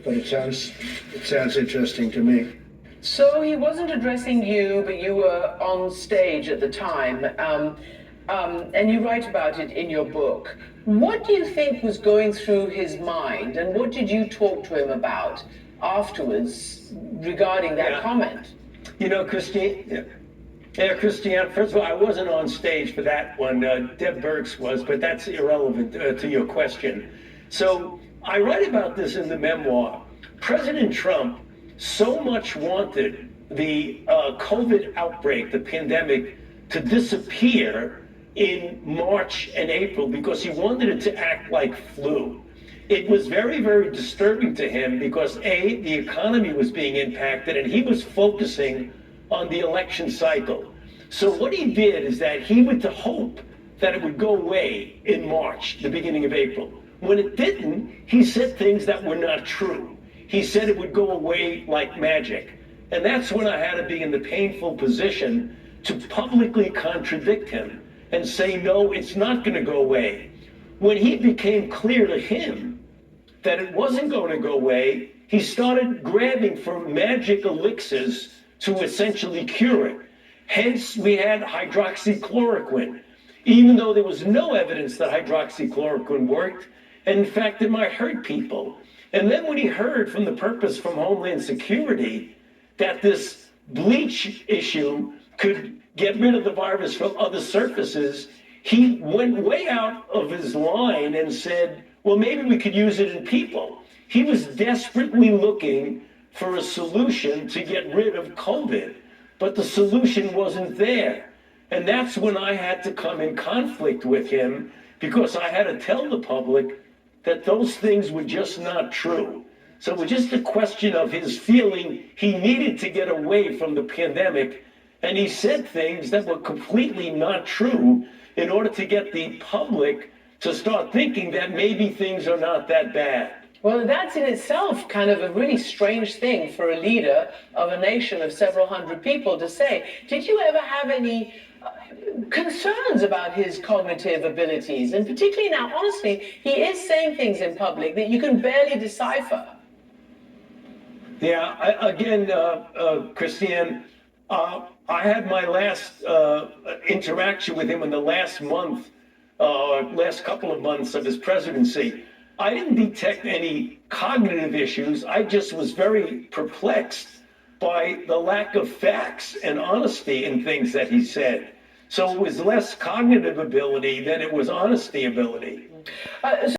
but it sounds interesting to me. So he wasn't addressing you, but you were on stage at the time, and you write about it in your book. What do you think was going through his mind, and what did you talk to him about afterwards regarding that comment? You know, Christine, first of all, I wasn't on stage for that one. Deb Burks was, but that's irrelevant to your question. So I write about this in the memoir. President Trump so much wanted the COVID outbreak, the pandemic, to disappear in March and April because he wanted it to act like flu. It was very, very disturbing to him because A, the economy was being impacted and he was focusing on the election cycle. So what he did is that he would hope that it would go away in March, the beginning of April. When it didn't, he said things that were not true. He said it would go away like magic. And that's when I had to be in the painful position to publicly contradict him and say, no, it's not going to go away. When he became clear to him that it wasn't going to go away, he started grabbing for magic elixirs to essentially cure it. Hence, we had hydroxychloroquine, even though there was no evidence that hydroxychloroquine worked, and in fact, it might hurt people. And then when he heard from the purpose from Homeland Security that this bleach issue could get rid of the virus from other surfaces, he went way out of his line and said, well, maybe we could use it in people. He was desperately looking for a solution to get rid of COVID, but the solution wasn't there. And that's when I had to come in conflict with him because I had to tell the public that those things were just not true. So it was just a question of his feeling he needed to get away from the pandemic, and he said things that were completely not true in order to get the public to start thinking that maybe things are not that bad. Well, that's in itself kind of a really strange thing for a leader of a nation of several hundred people to say. Did you ever have any concerns about his cognitive abilities? And particularly now, honestly, he is saying things in public that you can barely decipher. Yeah, Christiane, I had my last interaction with him in the last month, last couple of months of his presidency. I didn't detect any cognitive issues. I just was very perplexed by the lack of facts and honesty in things that he said. So it was less cognitive ability than it was honesty ability.